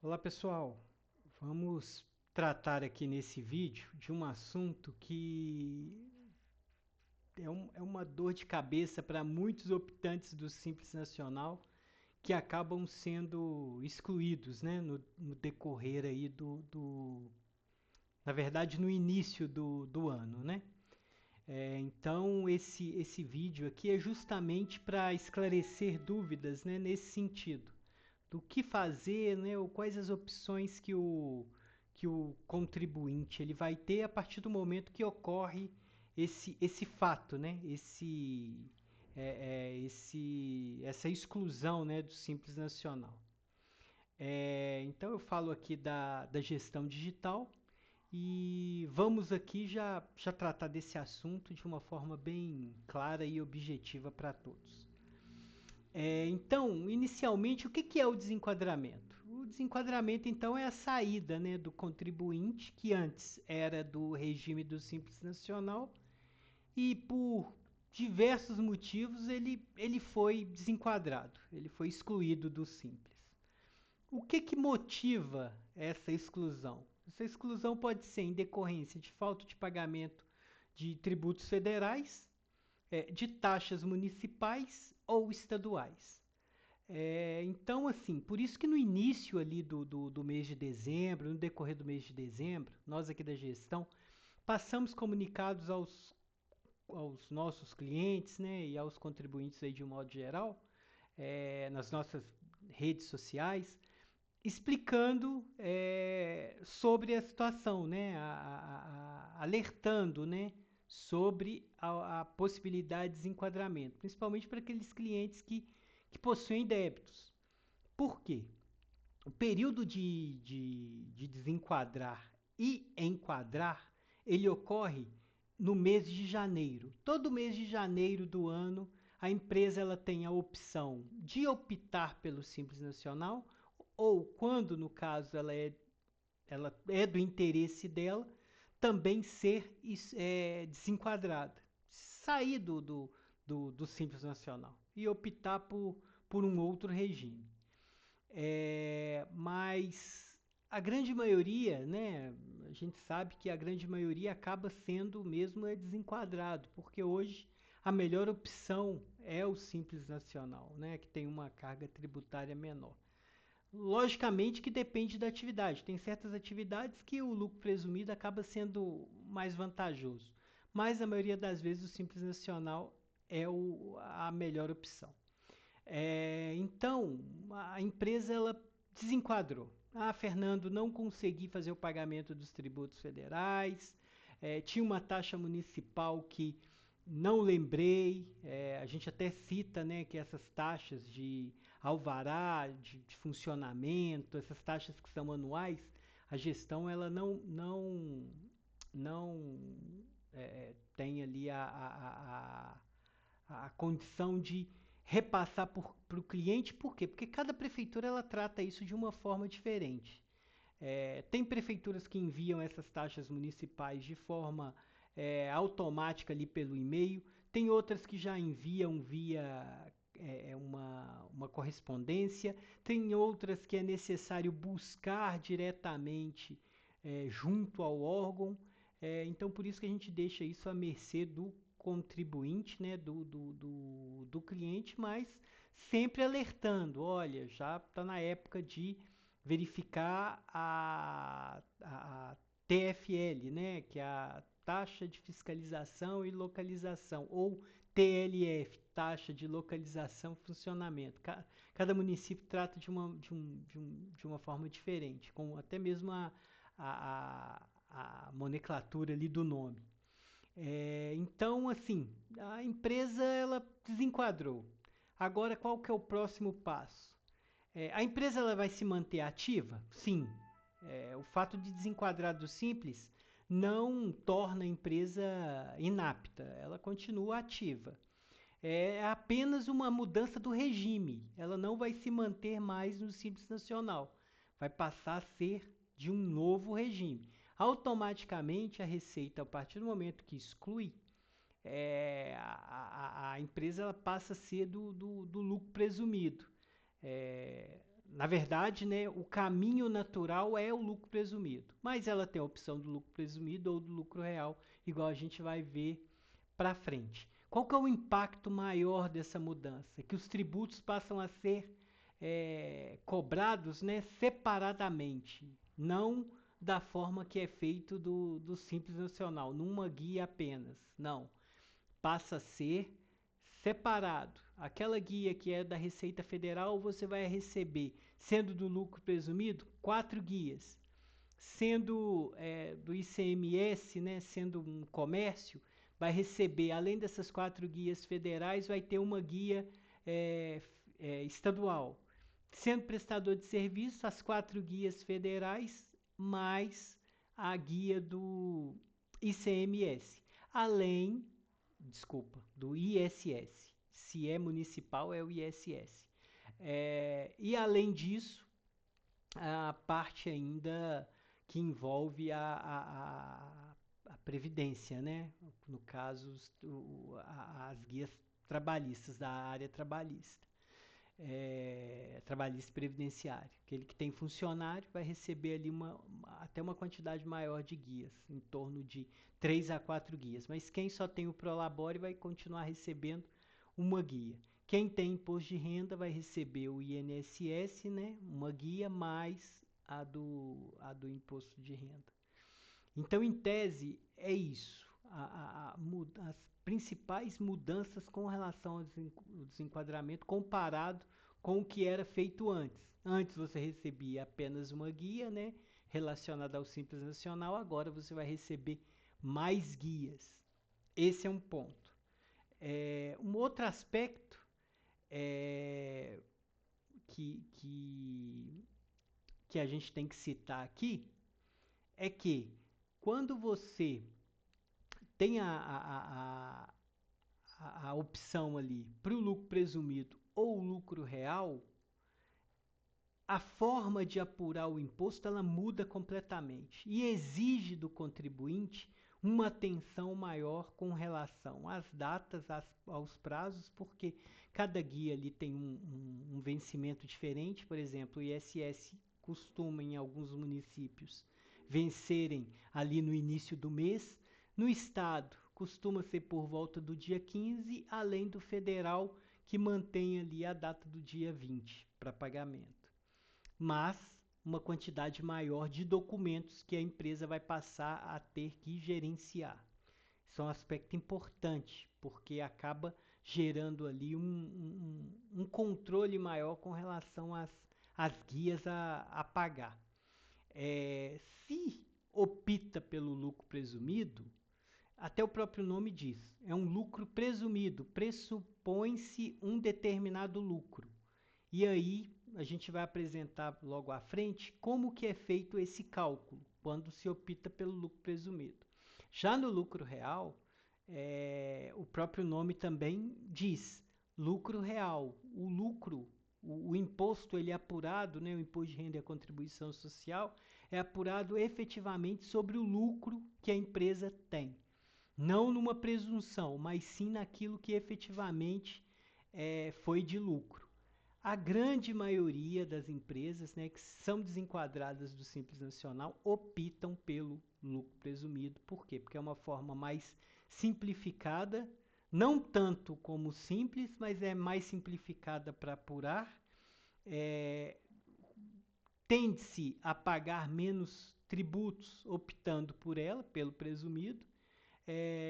Olá pessoal, vamos tratar aqui nesse vídeo de um assunto que é uma dor de cabeça para muitos optantes do Simples Nacional que acabam sendo excluídos, né, no decorrer aí na verdade no início do ano, né? Então esse vídeo aqui é justamente para esclarecer dúvidas, né, nesse sentido do que fazer, né, ou quais as opções que o contribuinte ele vai ter a partir do momento que ocorre esse fato, né, essa exclusão, né, do Simples Nacional. Então eu falo aqui da gestão digital e vamos aqui já tratar desse assunto de uma forma bem clara e objetiva para todos. Então, inicialmente, o que é o desenquadramento? O desenquadramento, então, é a saída, né, do contribuinte, que antes era do regime do Simples Nacional, e por diversos motivos ele foi desenquadrado, ele foi excluído do Simples. O que motiva essa exclusão? Essa exclusão pode ser em decorrência de falta de pagamento de tributos federais, de taxas municipais ou estaduais. Então, assim, por isso que no início ali do mês de dezembro, no decorrer do mês de dezembro, nós aqui da gestão passamos comunicados aos nossos clientes, né, e aos contribuintes aí de um modo geral, nas nossas redes sociais, explicando sobre a situação, né, alertando, né, sobre a possibilidade de desenquadramento, principalmente para aqueles clientes que possuem débitos. Por quê? O período de desenquadrar e enquadrar, ele ocorre no mês de janeiro. Todo mês de janeiro do ano, a empresa ela tem a opção de optar pelo Simples Nacional, ou quando, no caso, ela é do interesse dela, também ser desenquadrada. Sair do Simples Nacional e optar por um outro regime. Mas a grande maioria, né? A gente sabe que a grande maioria acaba sendo mesmo desenquadrado, porque hoje a melhor opção é o Simples Nacional, né? Que tem uma carga tributária menor. Logicamente que depende da atividade. Tem certas atividades que o lucro presumido acaba sendo mais vantajoso. Mas a maioria das vezes o Simples Nacional é a melhor opção. Então, a empresa ela desenquadrou. Ah, Fernando, não consegui fazer o pagamento dos tributos federais, tinha uma taxa municipal que não lembrei, a gente até cita, né, que essas taxas de alvará, de funcionamento, essas taxas que são anuais, a gestão ela não tem ali a condição de repassar para o cliente, por quê? Porque cada prefeitura ela trata isso de uma forma diferente. Tem prefeituras que enviam essas taxas municipais de forma automática ali pelo e-mail, tem outras que já enviam via uma correspondência, tem outras que é necessário buscar diretamente junto ao órgão. Então, por isso que a gente deixa isso à mercê do contribuinte, né, do cliente, mas sempre alertando, olha, já está na época de verificar a TFL, né, que é a taxa de fiscalização e localização, ou TLF, taxa de localização e funcionamento. Cada município trata de uma forma diferente, com até mesmo a nomenclatura ali do nome. Então, assim, a empresa ela desenquadrou. Agora, qual que é o próximo passo? A empresa ela vai se manter ativa? Sim. O fato de desenquadrar do simples não torna a empresa inapta, ela continua ativa. É apenas uma mudança do regime, ela não vai se manter mais no Simples Nacional, vai passar a ser de um novo regime. Automaticamente a Receita, a partir do momento que exclui, a empresa ela passa a ser do lucro presumido. Na verdade, né, o caminho natural é o lucro presumido, mas ela tem a opção do lucro presumido ou do lucro real, igual a gente vai ver para frente. Qual que é o impacto maior dessa mudança? Que os tributos passam a ser cobrados, né, separadamente, não da forma que é feito do Simples Nacional, numa guia apenas. Não, passa a ser separado. Aquela guia que é da Receita Federal, você vai receber, sendo do lucro presumido, 4 guias. Sendo do ICMS, né, sendo um comércio, vai receber, além dessas 4 guias federais, vai ter uma guia estadual. Sendo prestador de serviço, as 4 guias federais, mais a guia do ICMS. Além, desculpa, do ISS. Se é municipal, é o ISS. E além disso, a parte ainda que envolve a previdência, né? No caso, as guias trabalhistas, da área trabalhista. Trabalhista e previdenciário. Aquele que tem funcionário vai receber ali até uma quantidade maior de guias, em torno de 3 a 4 guias. Mas quem só tem o Prolabore vai continuar recebendo uma guia. Quem tem imposto de renda vai receber o INSS, né, uma guia, mais a do imposto de renda. Então, em tese, é isso. As principais mudanças com relação ao desenquadramento comparado com o que era feito antes. Antes você recebia apenas uma guia, né, relacionada ao Simples Nacional, agora você vai receber mais guias. Esse é um ponto. Um outro aspecto é, que a gente tem que citar aqui é que quando você tem a opção ali para o lucro presumido ou lucro real, a forma de apurar o imposto ela muda completamente e exige do contribuinte uma atenção maior com relação às datas, aos prazos, porque cada guia ali tem um vencimento diferente. Por exemplo, o ISS costuma, em alguns municípios, vencerem ali no início do mês. No estado, costuma ser por volta do dia 15, além do federal, que mantém ali a data do dia 20 para pagamento. Mas uma quantidade maior de documentos que a empresa vai passar a ter que gerenciar. Isso é um aspecto importante, porque acaba gerando ali um controle maior com relação às guias a pagar. Se opta pelo lucro presumido, até o próprio nome diz, é um lucro presumido, pressupõe-se um determinado lucro. E aí a gente vai apresentar logo à frente como que é feito esse cálculo, quando se opta pelo lucro presumido. Já no lucro real, o próprio nome também diz, lucro real. O lucro, o imposto ele é apurado, né, o imposto de renda e a contribuição social, é apurado efetivamente sobre o lucro que a empresa tem. Não numa presunção, mas sim naquilo que efetivamente foi de lucro. A grande maioria das empresas, né, que são desenquadradas do Simples Nacional optam pelo lucro presumido. Por quê? Porque é uma forma mais simplificada, não tanto como simples, mas é mais simplificada para apurar. É, Tende-se a pagar menos tributos optando por ela, pelo presumido.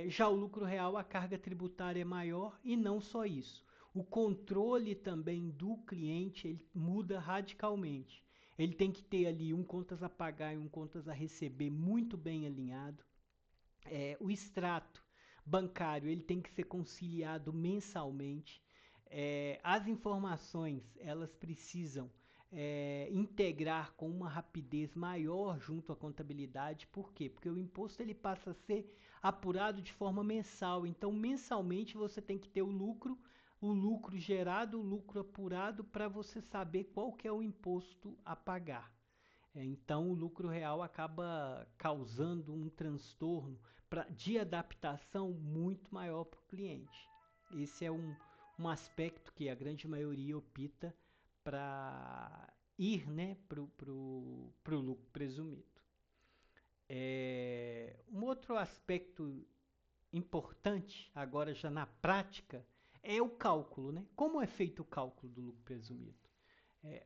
Já o lucro real, a carga tributária é maior e não só isso. O controle também do cliente ele muda radicalmente. Ele tem que ter ali um contas a pagar e um contas a receber muito bem alinhado. O extrato bancário ele tem que ser conciliado mensalmente. As informações elas precisam integrar com uma rapidez maior junto à contabilidade. Por quê? Porque o imposto ele passa a ser apurado de forma mensal. Então, mensalmente você tem que ter o lucro gerado, o lucro apurado para você saber qual que é o imposto a pagar. Então, o lucro real acaba causando um transtorno de adaptação muito maior para o cliente. Esse é um aspecto que a grande maioria opta para ir, né, pro lucro presumido. Um outro aspecto importante, agora já na prática, é o cálculo, né? Como é feito o cálculo do lucro presumido?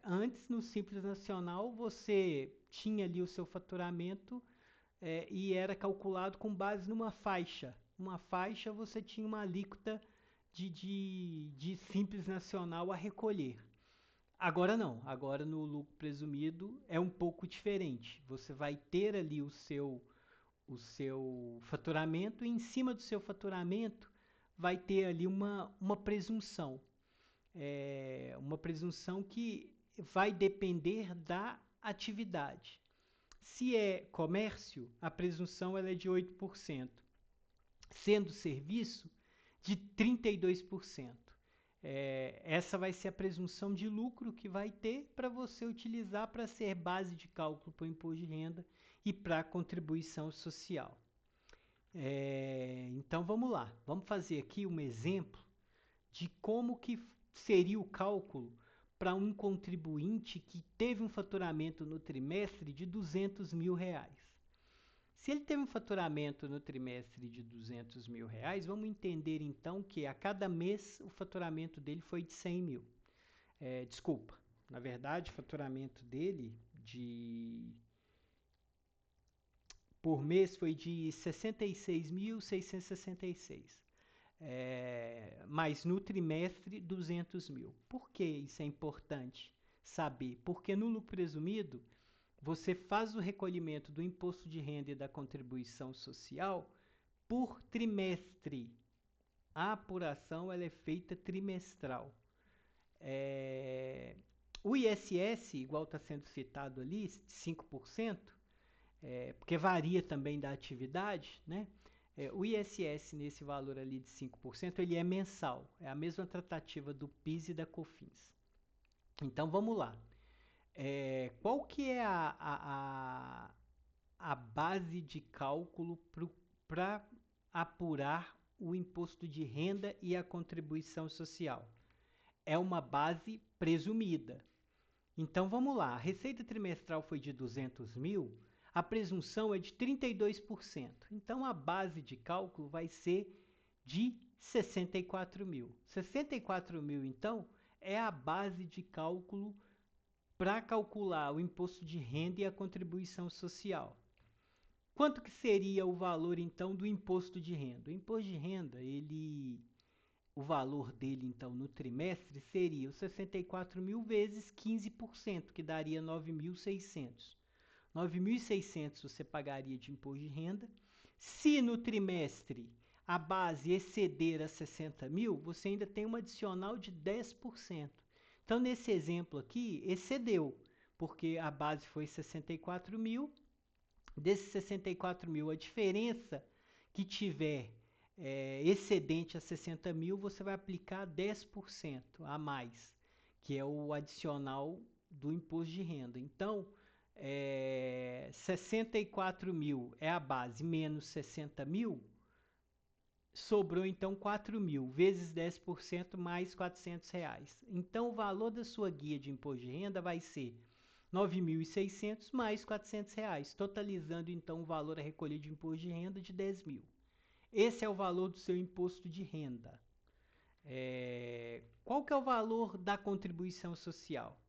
Antes, no Simples Nacional, você tinha ali o seu faturamento e era calculado com base numa faixa. Uma faixa você tinha uma alíquota de Simples Nacional a recolher. Agora não, agora no lucro presumido é um pouco diferente. Você vai ter ali o seu faturamento e em cima do seu faturamento vai ter ali uma presunção. Uma presunção que vai depender da atividade. Se é comércio, a presunção ela é de 8%, sendo serviço de 32%. Essa vai ser a presunção de lucro que vai ter para você utilizar para ser base de cálculo para o imposto de renda e para a contribuição social. Então vamos lá, vamos fazer aqui um exemplo de como que seria o cálculo para um contribuinte que teve um faturamento no trimestre de R$ 200.000. Se ele teve um faturamento no trimestre de R$ 200.000, vamos entender então que a cada mês o faturamento dele foi de 100 mil. Desculpa, na verdade o faturamento dele por mês foi de 66.666. Mas no trimestre 200 mil. Por que isso é importante saber? Porque no lucro presumido você faz o recolhimento do imposto de renda e da contribuição social por trimestre. A apuração ela é feita trimestral. O ISS, igual está sendo citado ali, 5%, porque varia também da atividade, né? O ISS nesse valor ali de 5%, ele é mensal. É a mesma tratativa do PIS e da COFINS. Então, vamos lá. Qual que é a base de cálculo para apurar o imposto de renda e a contribuição social? É uma base presumida. Então vamos lá, a receita trimestral foi de 200 mil, a presunção é de 32%. Então a base de cálculo vai ser de 64 mil. 64 mil, então, é a base de cálculo para calcular o imposto de renda e a contribuição social. Quanto que seria o valor, então, do imposto de renda? O imposto de renda, o valor dele, então, no trimestre seria os 64 mil vezes 15%, que daria 9.600. 9.600 você pagaria de imposto de renda. Se no trimestre a base exceder a 60 mil, você ainda tem uma adicional de 10%. Então, nesse exemplo aqui, excedeu, porque a base foi 64 mil. Desses 64 mil, a diferença que tiver excedente a 60 mil, você vai aplicar 10% a mais, que é o adicional do imposto de renda. Então, 64 mil é a base menos 60 mil, sobrou então 4 mil, vezes 10% mais R$ 400. Então, o valor da sua guia de imposto de renda vai ser 9.600 mais R$ 400, totalizando então o valor a recolher de imposto de renda de 10 mil. Esse é o valor do seu imposto de renda. Qual que é o valor da contribuição social?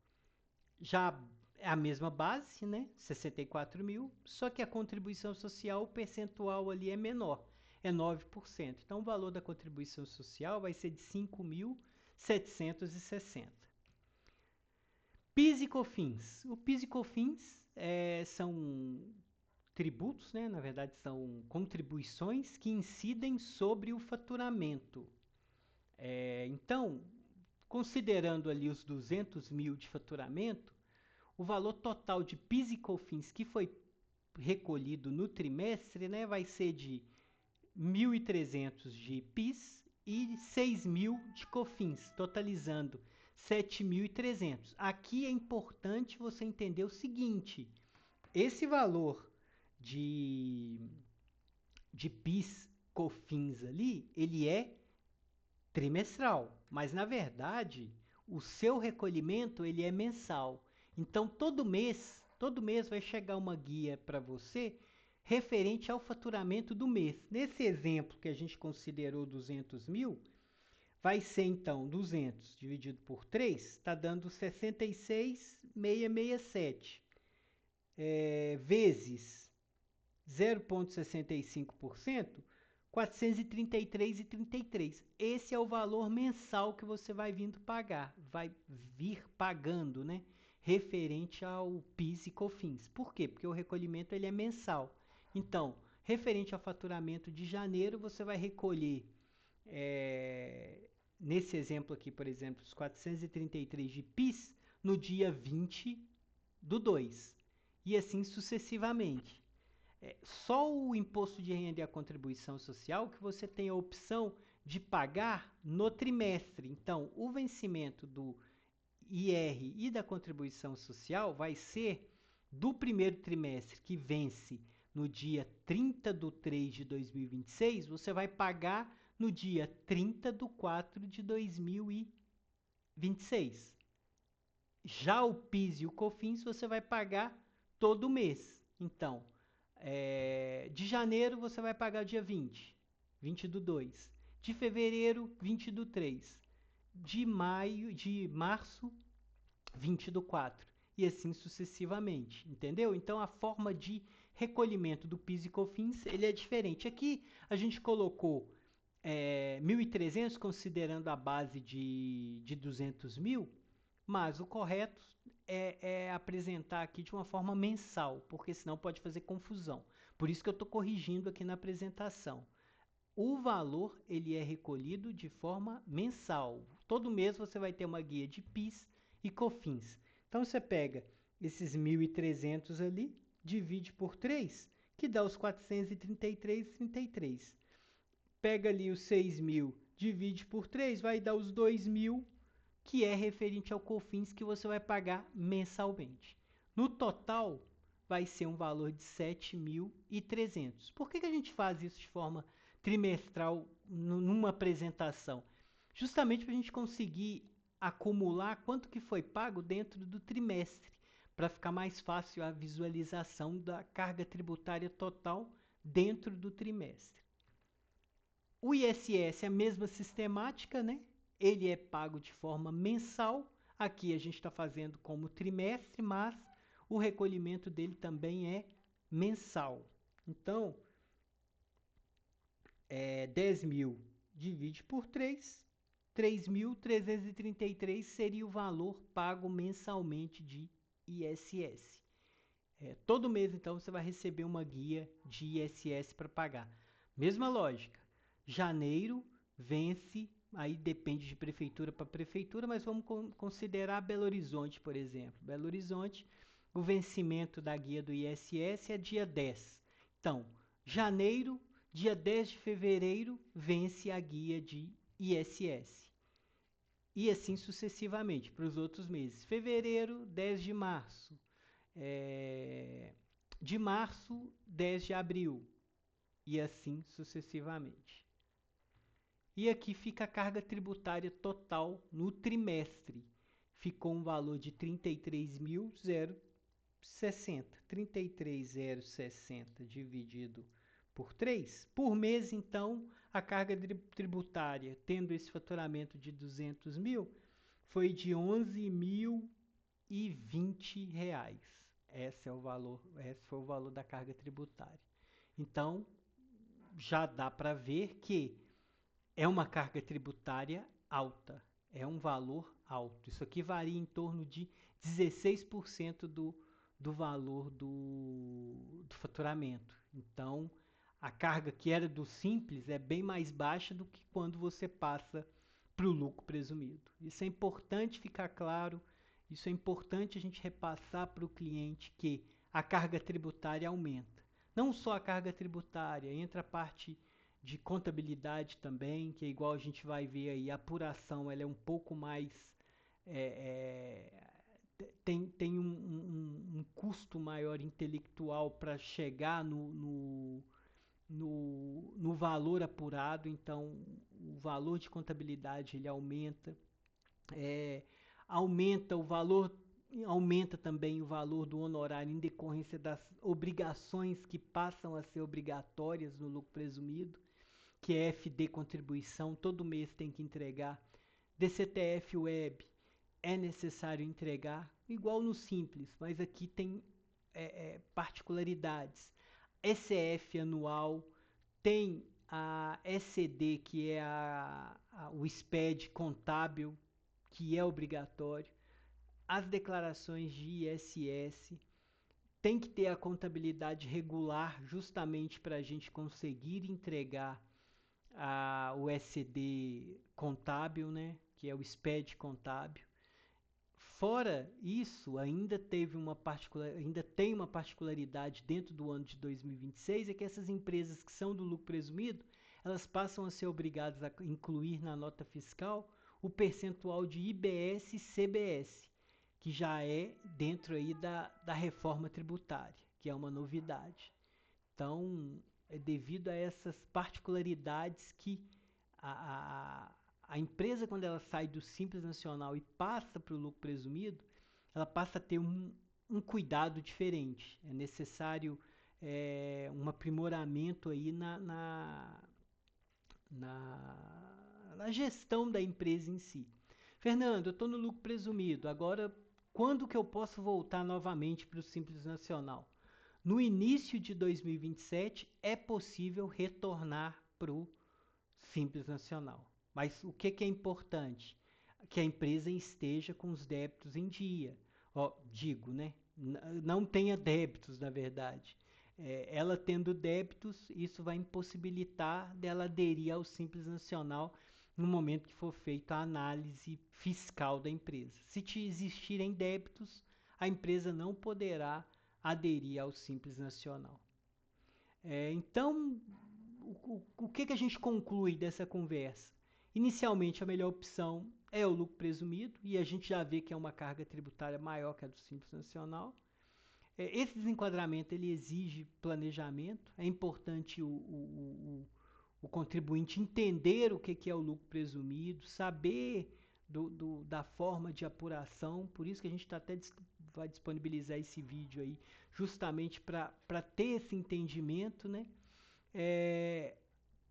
Já é a mesma base, né? 64 mil, só que a contribuição social, o percentual ali é menor, é 9%. Então, o valor da contribuição social vai ser de 5.760. PIS e COFINS. O PIS e COFINS são tributos, né? Na verdade, são contribuições que incidem sobre o faturamento. Então, considerando ali os 200 mil de faturamento, o valor total de PIS e COFINS que foi recolhido no trimestre, né, vai ser de 1.300 de PIS e 6.000 de COFINS, totalizando 7.300. Aqui é importante você entender o seguinte: esse valor de PIS, COFINS ali, ele é trimestral, mas na verdade o seu recolhimento ele é mensal. Então, todo mês vai chegar uma guia para você referente ao faturamento do mês. Nesse exemplo que a gente considerou 200 mil, vai ser então 200 dividido por 3, está dando 66,667, vezes 0,65%, 433,33. Esse é o valor mensal que você vai vindo pagar, vai vir pagando, né? Referente ao PIS e COFINS. Por quê? Porque o recolhimento ele é mensal. Então, referente ao faturamento de janeiro, você vai recolher, nesse exemplo aqui, por exemplo, os 433 de PIS no dia 20/2. E assim sucessivamente. Só o imposto de renda e a contribuição social que você tem a opção de pagar no trimestre. Então, o vencimento do IR e da contribuição social vai ser do primeiro trimestre, que vence no dia 30/3/2026, você vai pagar no dia 30/4/2026. Já o PIS e o COFINS você vai pagar todo mês. Então, de janeiro você vai pagar dia 20/2. De fevereiro, 20/3. De março, 20/4. E assim sucessivamente, entendeu? Então a forma de recolhimento do PIS e COFINS ele é diferente. Aqui a gente colocou 1.300 considerando a base de 200 mil, mas o correto é apresentar aqui de uma forma mensal, porque senão pode fazer confusão. Por isso que eu estou corrigindo aqui na apresentação. O valor ele é recolhido de forma mensal. Todo mês você vai ter uma guia de PIS e COFINS. Então você pega esses 1.300 ali, divide por 3, que dá os 433,33. Pega ali os 6.000, divide por 3, vai dar os 2.000, que é referente ao COFINS que você vai pagar mensalmente. No total, vai ser um valor de 7.300. Por que a gente faz isso de forma trimestral numa apresentação? Justamente para a gente conseguir acumular quanto que foi pago dentro do trimestre, para ficar mais fácil a visualização da carga tributária total dentro do trimestre. O ISS é a mesma sistemática, né? Ele é pago de forma mensal. Aqui a gente está fazendo como trimestre, mas o recolhimento dele também é mensal. Então, 10 mil divide por 3, 3.333 seria o valor pago mensalmente de ISS. Todo mês, então, você vai receber uma guia de ISS para pagar. Mesma lógica. Janeiro vence, aí depende de prefeitura para prefeitura, mas vamos considerar Belo Horizonte, por exemplo. Belo Horizonte, o vencimento da guia do ISS é dia 10. Então, janeiro, dia 10 de fevereiro, vence a guia de ISS. E assim sucessivamente para os outros meses. Fevereiro, 10 de março. De março, 10 de abril. E assim sucessivamente. E aqui fica a carga tributária total no trimestre. Ficou um valor de 33.060. 33.060 dividido por 3. Por mês, então, a carga tributária, tendo esse faturamento de 200 mil, foi de 11.020 reais. Esse foi o valor da carga tributária. Então, já dá para ver que é uma carga tributária alta, é um valor alto. Isso aqui varia em torno de 16% do valor do faturamento. Então, a carga que era do simples é bem mais baixa do que quando você passa para o lucro presumido. Isso é importante ficar claro, isso é importante a gente repassar para o cliente que a carga tributária aumenta. Não só a carga tributária, entra a parte de contabilidade também, que é igual a gente vai ver aí, a apuração ela é um pouco mais. É, tem um custo maior intelectual para chegar no valor apurado, então o valor de contabilidade ele aumenta, aumenta o valor aumenta também o valor do honorário em decorrência das obrigações que passam a ser obrigatórias no lucro presumido, que é FD contribuição, todo mês tem que entregar. DCTF Web é necessário entregar, igual no Simples, mas aqui tem particularidades. ECF anual, tem a ECD, que é o SPED contábil, que é obrigatório, as declarações de ISS, tem que ter a contabilidade regular justamente para a gente conseguir entregar o SCD contábil, né, que é o SPED contábil. Fora isso, ainda tem uma particularidade dentro do ano de 2026, é que essas empresas que são do lucro presumido, elas passam a ser obrigadas a incluir na nota fiscal o percentual de IBS e CBS, que já é dentro aí da reforma tributária, que é uma novidade. Então, é devido a essas particularidades que a, a empresa, quando ela sai do Simples Nacional e passa para o lucro presumido, ela passa a ter um cuidado diferente. É necessário um aprimoramento aí na gestão da empresa em si. Fernando, eu estou no lucro presumido, agora quando que eu posso voltar novamente para o Simples Nacional? No início de 2027 é possível retornar para o Simples Nacional. Mas o que é importante? Que a empresa esteja com os débitos em dia. Digo, né? Não tenha débitos, na verdade. Ela tendo débitos, isso vai impossibilitar dela aderir ao Simples Nacional no momento que for feita a análise fiscal da empresa. Se existirem débitos, a empresa não poderá aderir ao Simples Nacional. Então, o que a gente conclui dessa conversa? Inicialmente, a melhor opção é o lucro presumido, e a gente já vê que é uma carga tributária maior que a do Simples Nacional. Esse desenquadramento ele exige planejamento, é importante o contribuinte entender o que é o lucro presumido, saber da forma de apuração, por isso que a gente vai disponibilizar esse vídeo aí, justamente para ter esse entendimento, né?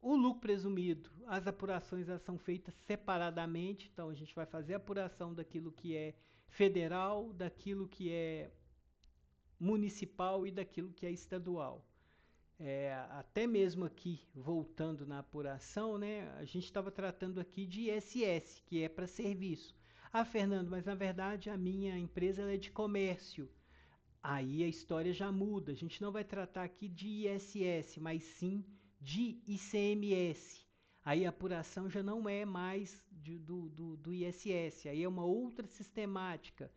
O lucro presumido, as apurações elas são feitas separadamente, então a gente vai fazer a apuração daquilo que é federal, daquilo que é municipal e daquilo que é estadual. Até mesmo aqui, voltando na apuração, né, a gente estava tratando aqui de ISS, que é para serviço. Ah, Fernando, mas na verdade a minha empresa é de comércio. Aí a história já muda. A gente não vai tratar aqui de ISS, mas sim de ICMS. Aí a apuração já não é mais do ISS, aí é uma outra sistemática.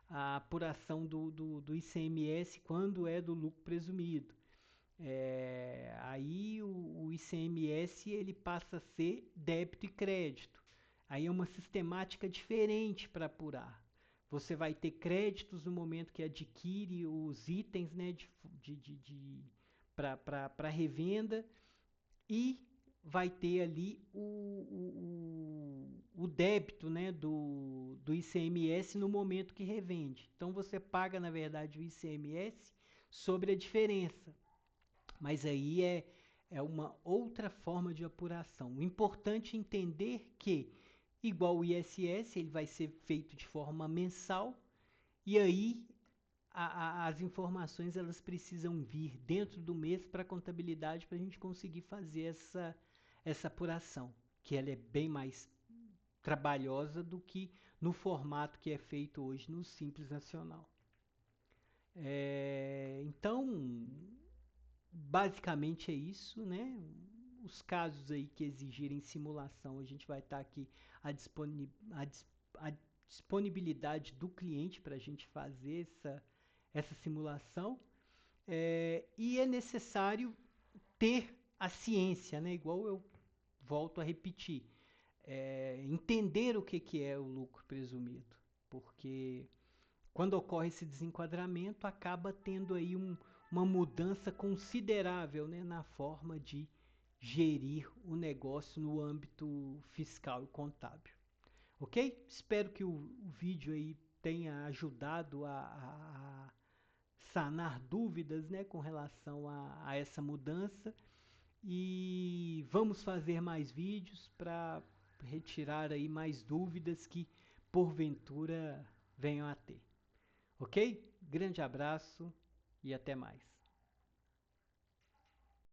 A apuração do ICMS quando é do lucro presumido. Aí o ICMS ele passa a ser débito e crédito. Aí é uma sistemática diferente para apurar. Você vai ter créditos no momento que adquire os itens, né, para revenda, e vai ter ali o débito, né, do ICMS no momento que revende. Então você paga, na verdade, o ICMS sobre a diferença. Mas aí é uma outra forma de apuração. O importante é entender que, igual o ISS, ele vai ser feito de forma mensal, e aí as informações elas precisam vir dentro do mês para a contabilidade para a gente conseguir fazer essa apuração, que ela é bem mais trabalhosa do que no formato que é feito hoje no Simples Nacional. Então, basicamente é isso, né? Os casos aí que exigirem simulação, a gente vai estar aqui à disponibilidade do cliente para a gente fazer essa simulação. E é necessário ter a ciência, né? Igual eu volto a repetir, entender o que é o lucro presumido, porque quando ocorre esse desenquadramento, acaba tendo aí uma mudança considerável, né, na forma de gerir o negócio no âmbito fiscal e contábil. Ok? Espero que o vídeo aí tenha ajudado a sanar dúvidas, né, com relação a essa mudança. E vamos fazer mais vídeos para retirar aí mais dúvidas que porventura venham a ter. Ok? Grande abraço e até mais.